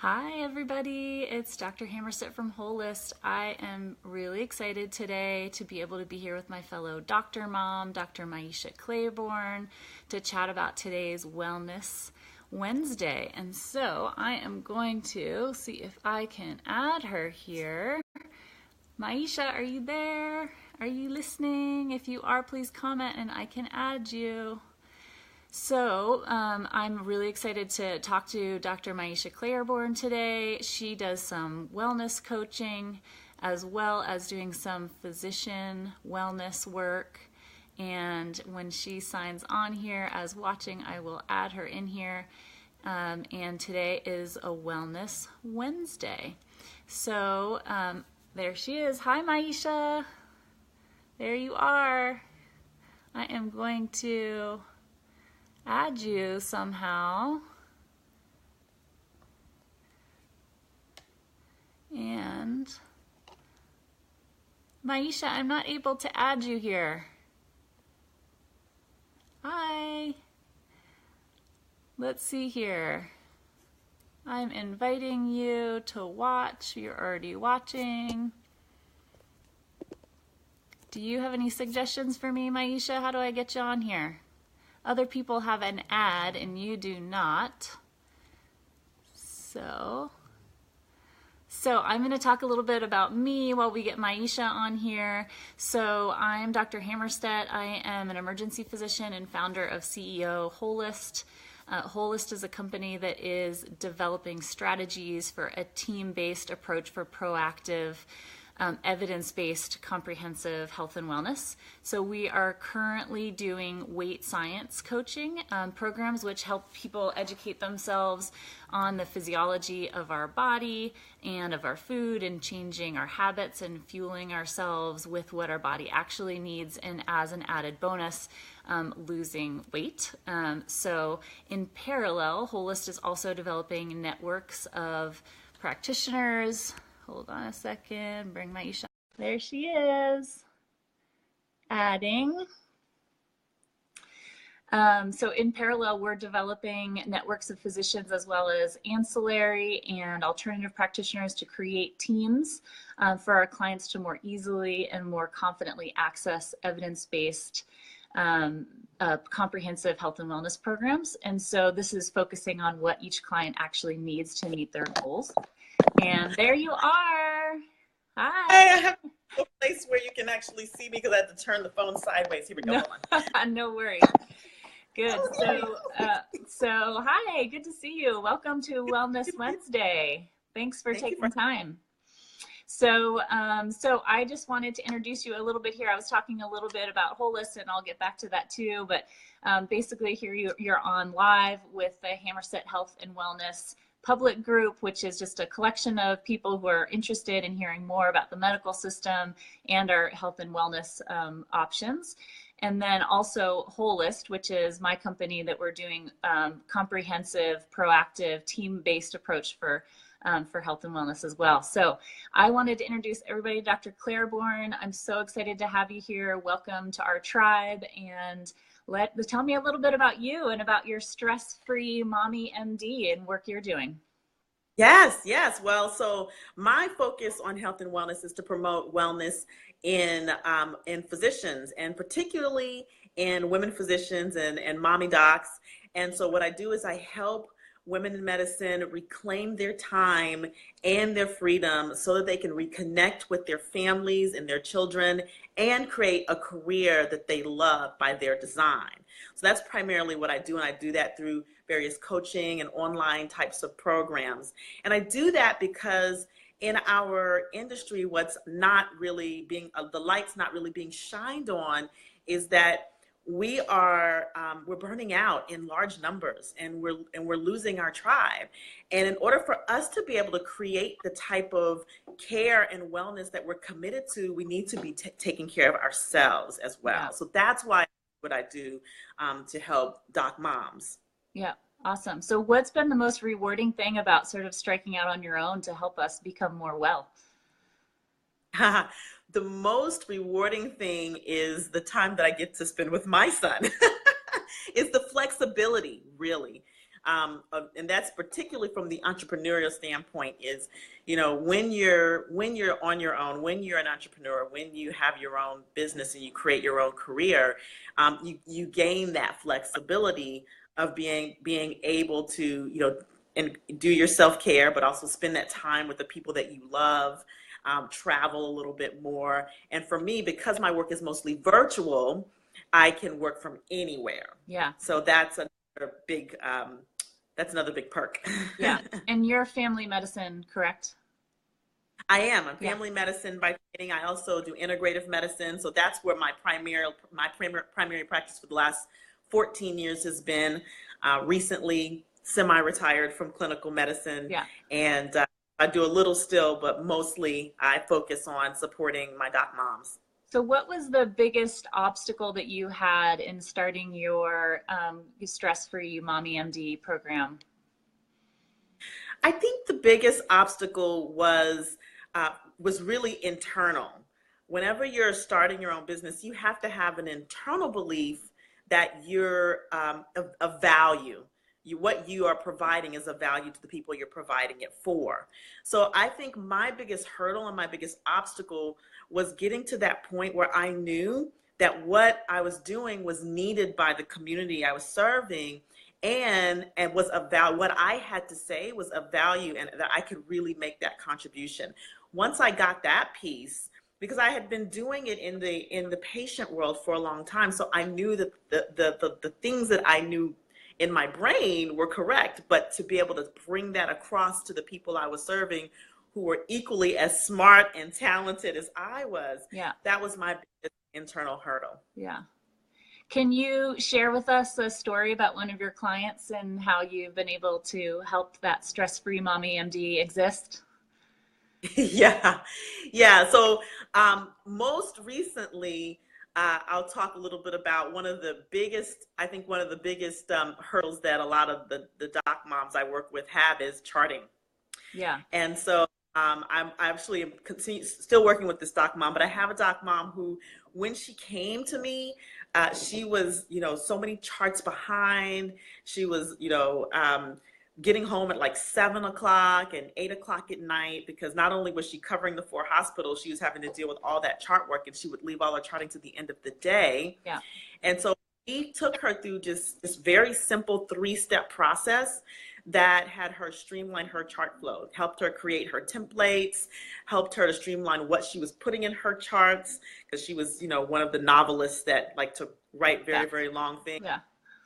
Hi everybody, it's Dr. Hammerstedt from Holist. I am really excited today to be able to be here with my fellow doctor mom, Dr. Maisha Claiborne, to chat about today's Wellness Wednesday. And so I am going to see if I can add her here. Maisha, are you there? Are you listening? If you are, please comment and I can add you. So I'm really excited to talk to Dr. Maisha Claiborne today. She does some wellness coaching as well as doing some physician wellness work. And when she signs on here as watching, I will add her in here. And today is a Wellness Wednesday. So there she is. Hi, Maisha. There you are. I am going to add you somehow. And Maisha, I'm not able to add you here. Hi. Let's see here. I'm inviting you to watch. You're already watching. Do you have any suggestions for me, Maisha? How do I get you on here? Other people have an ad and you do not. So I'm going to talk a little bit about me while we get Maisha on here. So I'm Dr. Hammerstedt. I am an emergency physician and founder of CEO Holist. Holist is a company that is developing strategies for a team-based approach for proactive evidence-based comprehensive health and wellness. So we are currently doing weight science coaching programs which help people educate themselves on the physiology of our body and of our food and changing our habits and fueling ourselves with what our body actually needs, and as an added bonus, losing weight. So in parallel, Holist is also developing networks of practitioners. Hold on a second, bring Maisha. There she is, adding. So in parallel, we're developing networks of physicians as well as ancillary and alternative practitioners to create teams for our clients to more easily and more confidently access evidence-based comprehensive health and wellness programs. And so this is focusing on what each client actually needs to meet their goals. And there you are. Hi. Hey, I have a place where you can actually see me because I had to turn the phone sideways. Here we go. No worries. Good. So hi, good to see you. Welcome to Wellness Wednesday. Thanks for taking time. So I just wanted to introduce you a little bit here. I was talking a little bit about Holist, and I'll get back to that too. But basically, here you're on live with the Hammerstedt Health and Wellness public group, which is just a collection of people who are interested in hearing more about the medical system and our health and wellness options. And then also Holist, which is my company that we're doing comprehensive, proactive, team-based approach for health and wellness as well. So I wanted to introduce everybody to Dr. Claiborne. I'm so excited to have you here. Welcome to our tribe, and tell me a little bit about you and about your stress-free mommy MD and work you're doing. Yes. Well, so my focus on health and wellness is to promote wellness in physicians, and particularly in women physicians and mommy docs. And so what I do is I help women in medicine reclaim their time and their freedom so that they can reconnect with their families and their children and create a career that they love by their design. So that's primarily what I do, and I do that through various coaching and online types of programs. And I do that because in our industry, what's not really being, the light's not really being shined on is that we're burning out in large numbers, and we're losing our tribe. And in order for us to be able to create the type of care and wellness that we're committed to, we need to be taking care of ourselves as well. Yeah. So that's why what I do to help doc moms. Yeah, awesome. So what's been the most rewarding thing about sort of striking out on your own to help us become more well? The most rewarding thing is the time that I get to spend with my son. It's the flexibility, really. and that's particularly from the entrepreneurial standpoint, is, you know, when you're on your own, when you're an entrepreneur, when you have your own business and you create your own career, you gain that flexibility of being able to, you know, and do your self-care, but also spend that time with the people that you love, travel a little bit more. And for me, because my work is mostly virtual, I can work from anywhere. Yeah. So that's another big perk. Yeah. And you're family medicine, correct? I am. I'm family medicine by training. I also do integrative medicine. So that's where my primary practice for the last 14 years has been. Recently semi-retired from clinical medicine. Yeah. And I do a little still, but mostly I focus on supporting my doc moms. So what was the biggest obstacle that you had in starting your stress-free Mommy MD program? I think the biggest obstacle was really internal. Whenever you're starting your own business, you have to have an internal belief that you're of value. What you are providing is of value to the people you're providing it for. So I think my biggest hurdle and my biggest obstacle was getting to that point where I knew that what I was doing was needed by the community I was serving, and was of value. What I had to say was of value, and that I could really make that contribution. Once I got that piece, because I had been doing it in the patient world for a long time, so I knew that the things that I knew in my brain were correct, but to be able to bring that across to the people I was serving, who were equally as smart and talented as I was, that was my biggest internal hurdle. Yeah. Can you share with us a story about one of your clients and how you've been able to help that stress-free Mommy MD exist? Yeah. So most recently, I'll talk a little bit about one of the biggest hurdles that a lot of the doc moms I work with have is charting. Yeah. And so I'm actually still working with this doc mom, but I have a doc mom who, when she came to me, she was, you know, so many charts behind. She was, you know, getting home at like 7 o'clock and 8 o'clock at night, because not only was she covering the 4 hospitals, she was having to deal with all that chart work, and she would leave all her charting to the end of the day. Yeah. And so we took her through just this very simple 3-step process that had her streamline her chart flow, helped her create her templates, helped her to streamline what she was putting in her charts, because she was, you know, one of the novelists that like to write very long things. Yeah.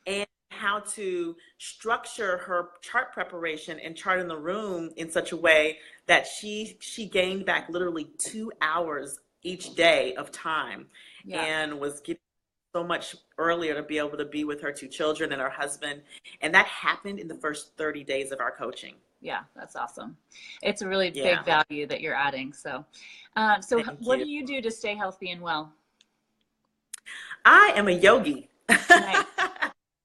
And how to structure her chart preparation and chart in the room in such a way that she gained back literally 2 hours each day of time, and was getting so much earlier to be able to be with her 2 children and her husband. And that happened in the first 30 days of our coaching. Yeah, that's awesome. It's a really big value that you're adding. So, what do you do to stay healthy and well? I am a yogi. Nice.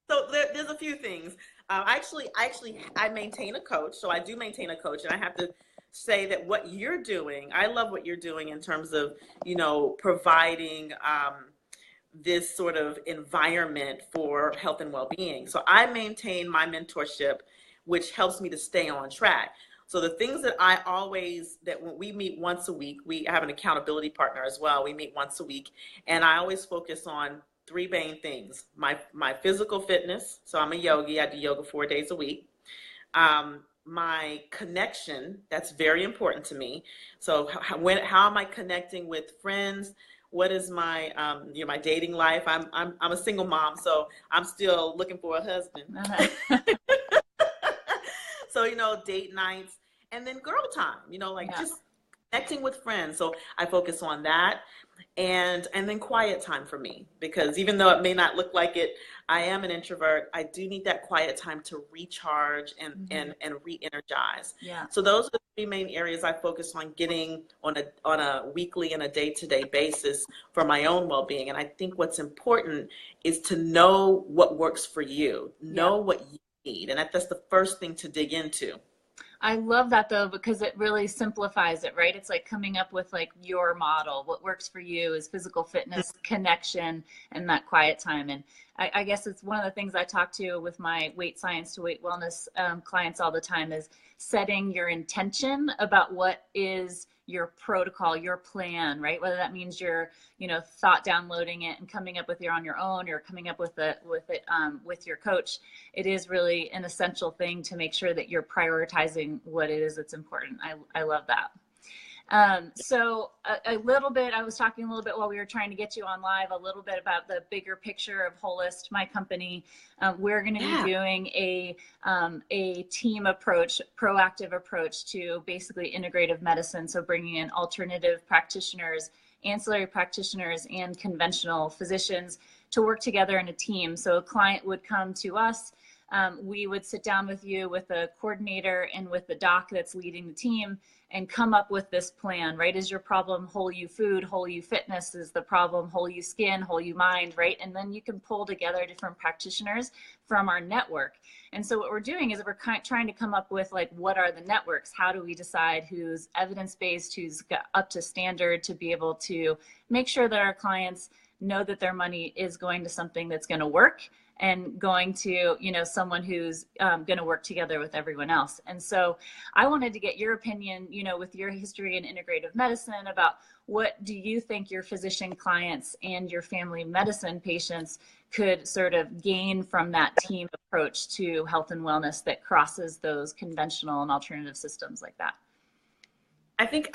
So there's a few things. I maintain a coach. So I do maintain a coach, and I have to say that what you're doing, I love what you're doing in terms of, you know, providing this sort of environment for health and well-being. So I maintain my mentorship, which helps me to stay on track. So the things that when we meet once a week, we have an accountability partner as well. We meet once a week, and I always focus on 3 main things: my physical fitness. So I'm a yogi. I do yoga 4 days a week. My connection, that's very important to me. So how am I connecting with friends? What is my my dating life? I'm a single mom, so I'm still looking for a husband. Uh-huh. So, you know, date nights, and then girl time, you know, like just connecting with friends. So I focus on that. And then quiet time for me, because even though it may not look like it, I am an introvert. I do need that quiet time to recharge and re-energize. Yeah. So those are the 3 main areas I focus on getting on a weekly and a day-to-day basis for my own well-being. And I think what's important is to know what works for you, know what you need. And that's the first thing to dig into. I love that though, because it really simplifies it, right? It's like coming up with like your model. What works for you is physical fitness, connection, and that quiet time. And I guess it's one of the things I talk to with my weight science to weight wellness clients all the time is setting your intention about what is your protocol, your plan, right? Whether that means you're, thought downloading it and coming up with it on your own, or coming up with it with your coach. It is really an essential thing to make sure that you're prioritizing what it is that's important. I love that. So a little bit, I was talking a little bit while we were trying to get you on live, a little bit about the bigger picture of Holist, my company. We're going to be doing a team approach, proactive approach to basically integrative medicine. So bringing in alternative practitioners, ancillary practitioners, and conventional physicians to work together in a team. So a client would come to us. We would sit down with you, with a coordinator and with the doc that's leading the team, and come up with this plan, right? Is your problem whole you food, whole you fitness? Is the problem whole you skin, whole you mind, right? And then you can pull together different practitioners from our network. And so what we're doing is we're trying to come up with, like, what are the networks? How do we decide who's evidence-based, who's got up to standard, to be able to make sure that our clients know that their money is going to something that's going to work, and going to, someone who's going to work together with everyone else. And so I wanted to get your opinion, with your history in integrative medicine, about what do you think your physician clients and your family medicine patients could sort of gain from that team approach to health and wellness that crosses those conventional and alternative systems like that? I think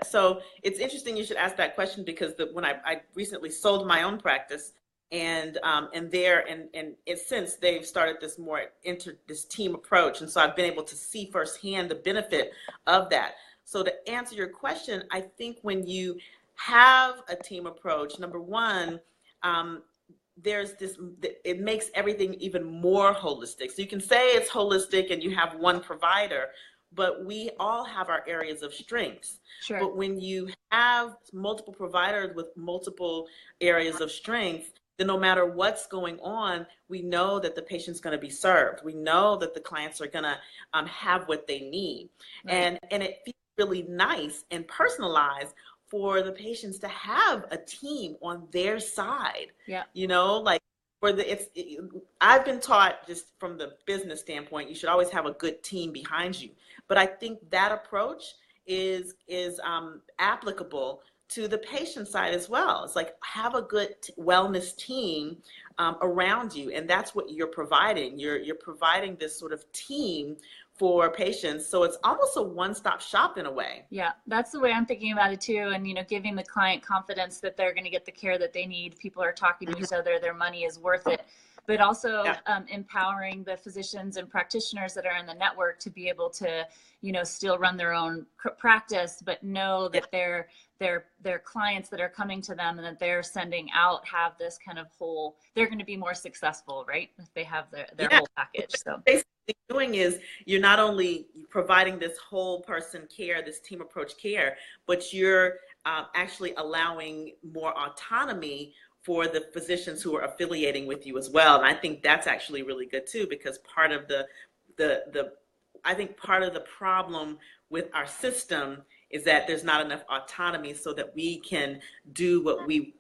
so it's interesting you should ask that question, because when I recently sold my own practice, and since they've started this team approach, and so I've been able to see firsthand the benefit of that. So to answer your question, I think when you have a team approach, number one, it makes everything even more holistic. So you can say it's holistic and you have one provider, but we all have our areas of strengths. Sure. But when you have multiple providers with multiple areas of strength, then no matter what's going on, we know that the patient's going to be served. We know that the clients are going to have what they need. Right. And it feels really nice and personalized for the patients to have a team on their side. Yeah. Like I've been taught, just from the business standpoint, you should always have a good team behind you. But I think that approach is applicable to the patient side as well. It's like, have a good wellness team around you, and that's what you're providing. You're providing this sort of team for patients, so it's almost a one-stop shop in a way. Yeah, that's the way I'm thinking about it too. And giving the client confidence that they're going to get the care that they need. People are talking to each other; their money is worth it. But also empowering the physicians and practitioners that are in the network to be able to, still run their own practice, but know that their clients that are coming to them and that they're sending out have this kind of whole, they're going to be more successful, right? If they have their whole package. So basically what you're doing is you're not only providing this whole person care, this team approach care, but you're actually allowing more autonomy for the physicians who are affiliating with you as well. And I think that's actually really good too, because part of I think part of the problem with our system is that there's not enough autonomy so that we can do what we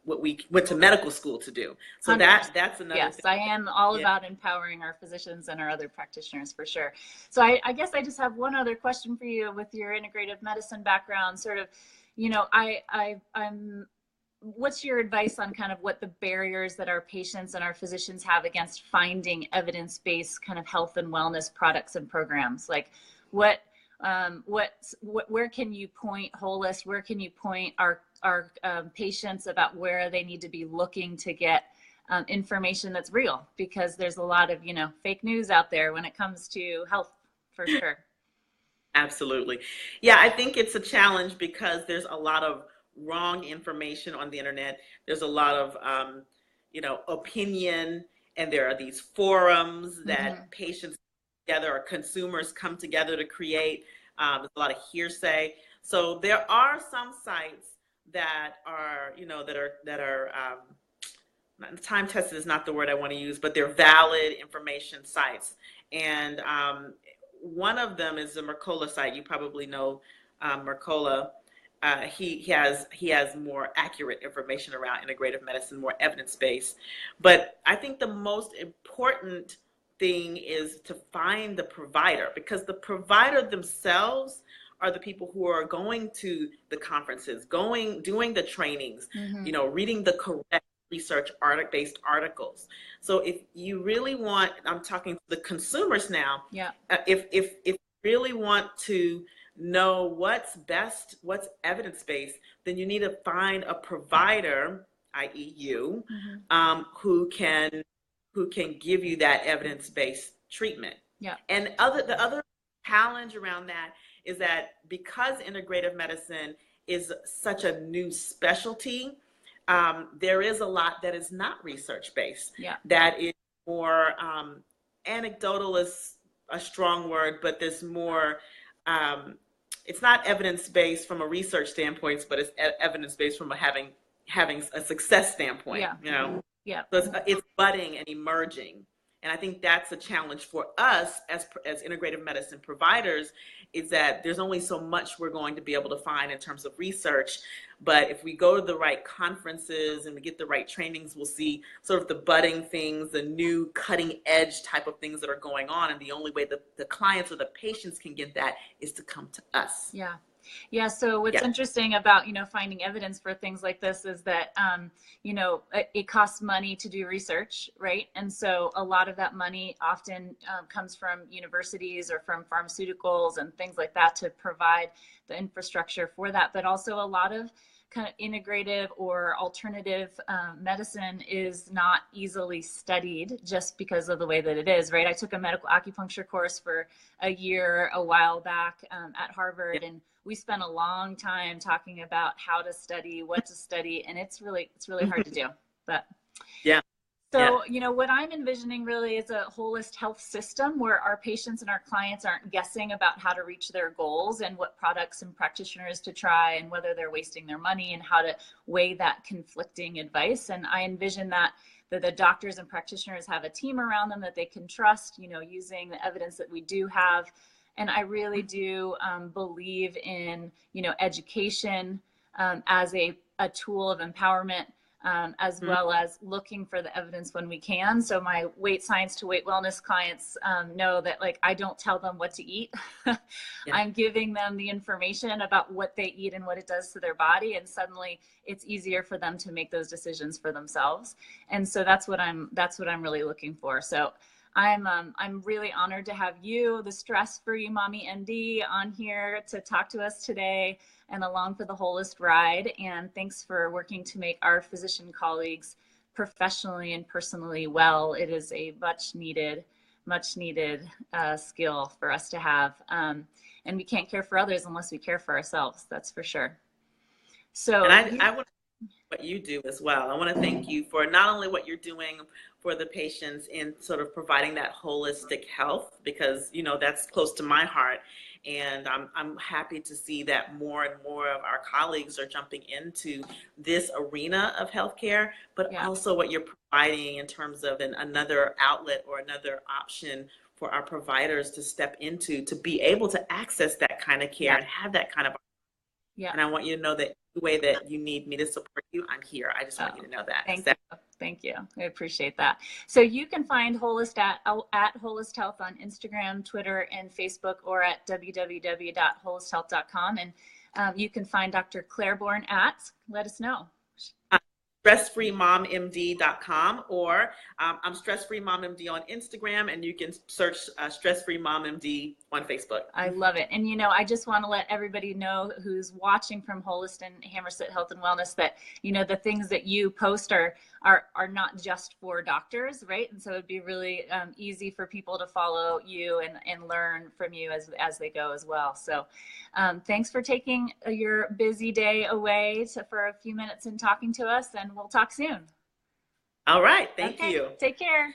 went to medical school to do. So that's another yes thing. I am all about empowering our physicians and our other practitioners, for sure. So I guess I just have one other question for you. With your integrative medicine background, sort of, I'm what's your advice on kind of what the barriers that our patients and our physicians have against finding evidence-based kind of health and wellness products and programs? Like where can you point Holist? Where can you point our patients about where they need to be looking to get information that's real? Because there's a lot of, fake news out there when it comes to health, for sure. Absolutely. Yeah, I think it's a challenge because there's a lot of wrong information on the internet. There's a lot of, opinion, and there are these forums that patients together or consumers come together to create. There's a lot of hearsay. So there are some sites that are, time tested is not the word I want to use, but they're valid information sites. And one of them is the Mercola site. You probably know Mercola. he has more accurate information around integrative medicine, more evidence based. But I think the most important thing is to find the provider, because the provider themselves are the people who are going to the conferences, doing the trainings, reading the correct research based articles. So if you really want, I'm talking to the consumers now. Yeah. If you really want to know what's best, what's evidence based, then you need to find a provider, i.e., you, who can give you that evidence based treatment. Yeah. And the other challenge around that is that because integrative medicine is such a new specialty, there is a lot that is not research based. Yeah. That is more anecdotal is a strong word, but there's more. It's not evidence based from a research standpoint, but it's evidence based from having a success standpoint. Yeah. Yeah. So it's budding and emerging. And I think that's a challenge for us as integrative medicine providers, is that there's only so much we're going to be able to find in terms of research. But if we go to the right conferences and we get the right trainings, we'll see sort of the budding things, the new cutting edge type of things that are going on. And the only way the clients or the patients can get that is to come to us. Yeah. Yeah. So what's interesting about, finding evidence for things like this is that, it costs money to do research, right? And so a lot of that money often comes from universities or from pharmaceuticals and things like that to provide the infrastructure for that. But also a lot of kind of integrative or alternative medicine is not easily studied just because of the way that it is, right? I took a medical acupuncture course for a year a while back at Harvard, and we spent a long time talking about how to study, what to study, and it's really hard to do. But yeah. So, what I'm envisioning really is a holistic health system where our patients and our clients aren't guessing about how to reach their goals and what products and practitioners to try and whether they're wasting their money and how to weigh that conflicting advice. And I envision that the doctors and practitioners have a team around them that they can trust, using the evidence that we do have. And I really do believe in, education as a tool of empowerment. As well as looking for the evidence when we can. So my weight science to weight wellness clients know that, like, I don't tell them what to eat. I'm giving them the information about what they eat and what it does to their body. And suddenly it's easier for them to make those decisions for themselves. And so that's what I'm really looking for. So I'm really honored to have you, the stress-free mommy MD, on here to talk to us today and along for the Holist ride. And thanks for working to make our physician colleagues professionally and personally well. It is a much needed skill for us to have. And we can't care for others unless we care for ourselves. That's for sure. So and I want what you do as well. I want to thank you for not only what you're doing for the patients in sort of providing that holistic health, because that's close to my heart, and I'm happy to see that more and more of our colleagues are jumping into this arena of healthcare, but also what you're providing in terms of another outlet or another option for our providers to step into, to be able to access that kind of care and have that kind of. And I want you to know that the way that you need me to support you, I'm here. I just want you to know that. Thank you. I appreciate that. So you can find Holist at Holist Health on Instagram, Twitter, and Facebook, or at www.holisthealth.com. And you can find Dr. Claiborne let us know. stressfreemommd.com, or I'm Stress-Free Mom MD on Instagram, and you can search Stress-Free Mom MD on Facebook. I love it. And, I just want to let everybody know who's watching from Holist and Hammerset Health and Wellness that, the things that you post are not just for doctors, right? And so it'd be really easy for people to follow you and learn from you as they go as well. So thanks for taking your busy day away for a few minutes and talking to us, and we'll talk soon. All right. Thank you. Take care.